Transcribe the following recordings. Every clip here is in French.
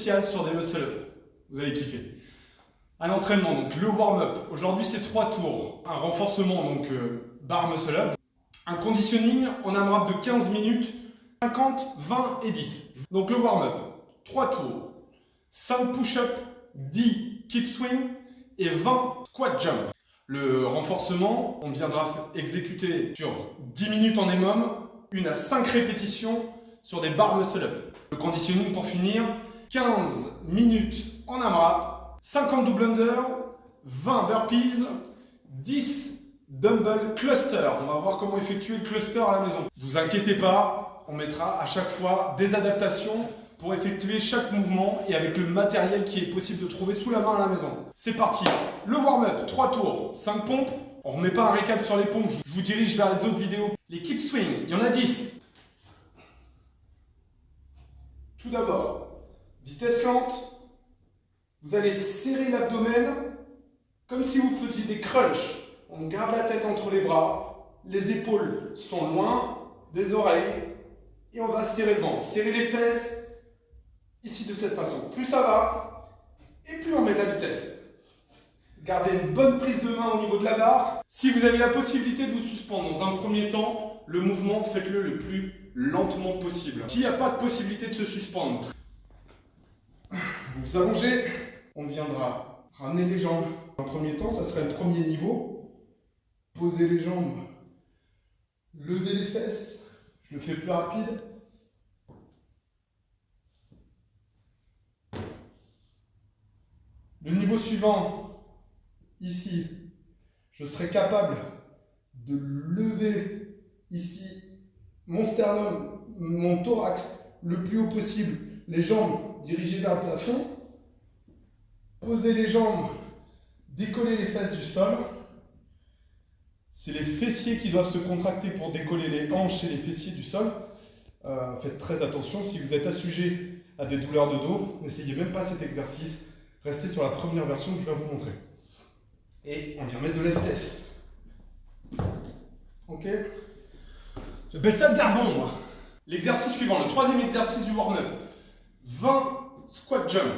spécial sur des muscle-up. Vous allez kiffer. Un entraînement, donc le warm-up. Aujourd'hui, c'est 3 tours. Un renforcement, donc barre muscle-up. Un conditioning en AMRAP de 15 minutes, 50, 20 et 10. Donc le warm-up, 3 tours. 5 push-up, 10 keep swing et 20 squat jump. Le renforcement, on viendra exécuter sur 10 minutes en EMOM, 1 à 5 répétitions sur des barres muscle-up. Le conditioning pour finir, 15 minutes en AMRAP, 50 double under, 20 burpees, 10 dumbbell cluster. On va voir comment effectuer le cluster à la maison. Vous inquiétez pas, on mettra à chaque fois des adaptations pour effectuer chaque mouvement et avec le matériel qui est possible de trouver sous la main à la maison. C'est parti. Le warm-up, 3 tours, 5 pompes. On ne remet pas un récap sur les pompes, je vous dirige vers les autres vidéos. Les keep swing, il y en a 10. Tout d'abord, vitesse lente. Vous allez serrer l'abdomen comme si vous faisiez des crunchs. On garde la tête entre les bras, les épaules sont loin des oreilles et on va serrer le ventre. Serrer les fesses. Ici de cette façon. Plus ça va, et plus on met de la vitesse. Gardez une bonne prise de main au niveau de la barre. Si vous avez la possibilité de vous suspendre dans un premier temps, le mouvement, faites-le le plus lentement possible. S'il n'y a pas de possibilité de se suspendre, vous vous allongez, on viendra ramener les jambes. Dans un premier temps, ça serait le premier niveau. Posez les jambes, levez les fesses. Je le fais plus rapide. Le niveau suivant, ici, je serai capable de lever ici mon sternum, mon thorax le plus haut possible, les jambes dirigées vers le plafond. Poser les jambes, décoller les fesses du sol. C'est les fessiers qui doivent se contracter pour décoller les hanches et les fessiers du sol. Faites très attention, si vous êtes assujetti à des douleurs de dos, n'essayez même pas cet exercice. Restez sur la première version que je viens vous montrer. Et on vient mettre de la vitesse. Ok? J'appelle ça le gardon, moi. L'exercice suivant, le troisième exercice du warm-up. 20 squat jump.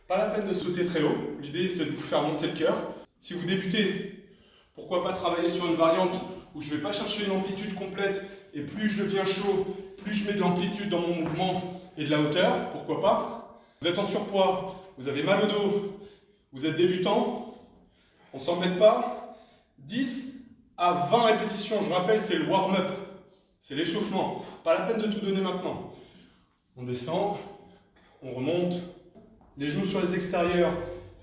Pas la peine de sauter très haut. L'idée, c'est de vous faire monter le cœur. Si vous débutez, pourquoi pas travailler sur une variante où je ne vais pas chercher une amplitude complète et plus je deviens chaud, plus je mets de l'amplitude dans mon mouvement et de la hauteur, pourquoi pas. Vous êtes en surpoids, vous avez mal au dos, vous êtes débutant, on ne s'embête pas. 10 à 20 répétitions, je rappelle, c'est le warm-up, c'est l'échauffement. Pas la peine de tout donner maintenant. On descend, on remonte, les genoux sur les extérieurs,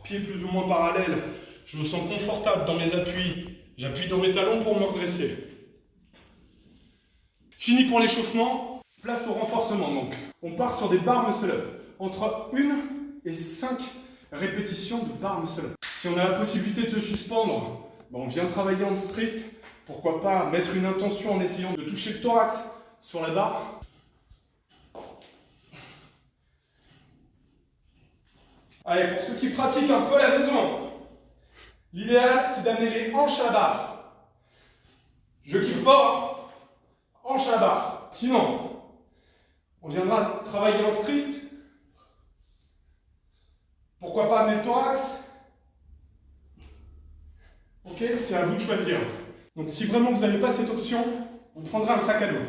pieds plus ou moins parallèles. Je me sens confortable dans mes appuis, j'appuie dans mes talons pour me redresser. Fini pour l'échauffement, place au renforcement donc. On part sur des barres muscle-up, entre 1 et 5 répétitions de barres muscle-up. Si on a la possibilité de se suspendre, on vient travailler en strict, pourquoi pas mettre une intention en essayant de toucher le thorax sur la barre. Allez, pour ceux qui pratiquent un peu à la maison, l'idéal c'est d'amener les hanches à la barre. Je kiffe fort, hanches à la barre. Sinon, on viendra travailler en strict. Pourquoi pas amener le thorax? Ok, c'est à vous de choisir. Donc si vraiment vous n'avez pas cette option, vous prendrez un sac à dos.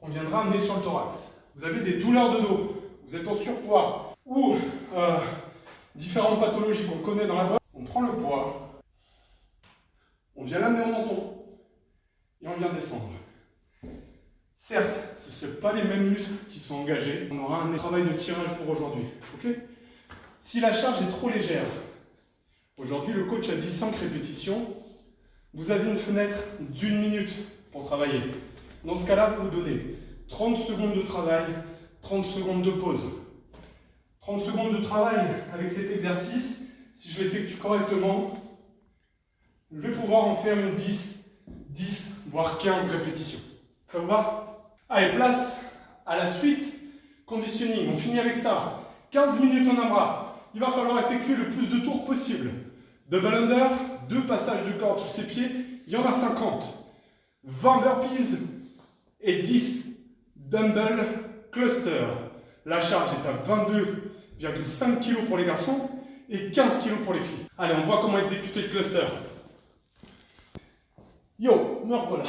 On viendra amener sur le thorax. Vous avez des douleurs de dos, vous êtes en surpoids ou différentes pathologies qu'on connaît dans la boxe. On prend le poids, on vient l'amener au menton et on vient descendre. Certes, ce ne sont pas les mêmes muscles qui sont engagés. On aura un travail de tirage pour aujourd'hui. Okay? Si la charge est trop légère, aujourd'hui le coach a dit 5 répétitions, vous avez une fenêtre d'1 minute pour travailler. Dans ce cas-là, vous vous donnez 30 secondes de travail, 30 secondes de pause. 30 secondes de travail avec cet exercice, si je l'effectue correctement, je vais pouvoir en faire une 10, voire 15 répétitions. Ça vous va? Allez, place à la suite conditioning. On finit avec ça. 15 minutes en AMRAP. Il va falloir effectuer le plus de tours possible. Double under, 2 passages de corde sous ses pieds. Il y en a 50. 20 burpees et 10 dumbbell cluster. La charge est à 22,5 kg pour les garçons et 15 kg pour les filles. Allez, on voit comment exécuter le cluster. Yo, me revoilà.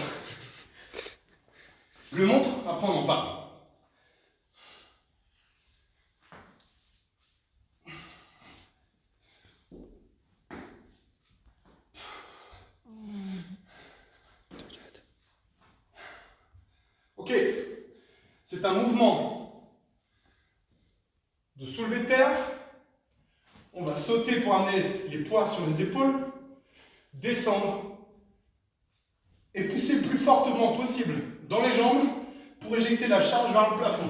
Je le montre, après on en parle. Ok, c'est un mouvement de soulevé de terre. On va sauter pour amener les poids sur les épaules, descendre et pousser le plus fortement possible dans les jambes pour éjecter la charge vers le plafond.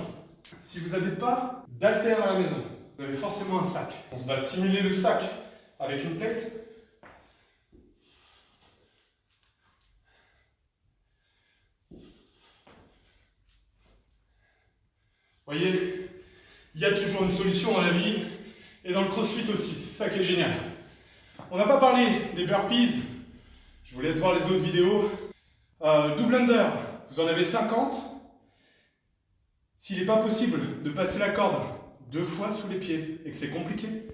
Si vous n'avez pas d'haltère à la maison, vous avez forcément un sac. On va simuler le sac avec une plate. Vous voyez, il y a toujours une solution dans la vie et dans le crossfit aussi, c'est ça qui est génial. On n'a pas parlé des burpees, je vous laisse voir les autres vidéos. Double under, vous en avez 50. S'il n'est pas possible de passer la corde 2 fois sous les pieds et que c'est compliqué,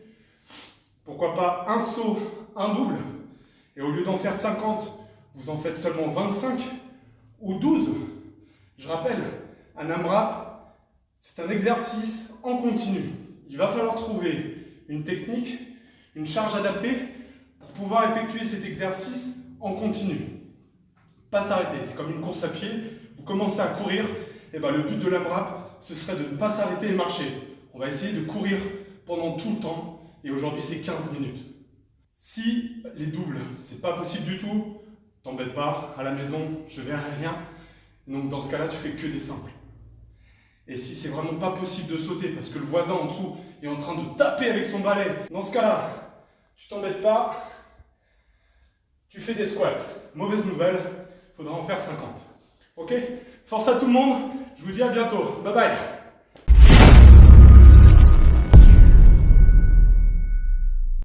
pourquoi pas un saut, un double, et au lieu d'en faire 50, vous en faites seulement 25 ou 12. Je rappelle, un AMRAP, c'est un exercice en continu. Il va falloir trouver une technique, une charge adaptée pour pouvoir effectuer cet exercice en continu. Pas s'arrêter, c'est comme une course à pied. Vous commencez à courir, et ben le but de l'AMRAP, ce serait de ne pas s'arrêter et marcher. On va essayer de courir pendant tout le temps, et aujourd'hui c'est 15 minutes. Si les doubles, c'est pas possible du tout, t'embête pas, à la maison, je verrai rien. Donc dans ce cas-là, tu fais que des simples. Et si c'est vraiment pas possible de sauter parce que le voisin en dessous est en train de taper avec son balai, dans ce cas-là, tu t'embêtes pas, tu fais des squats. Mauvaise nouvelle, il faudra en faire 50. Ok? Force à tout le monde, je vous dis à bientôt. Bye bye!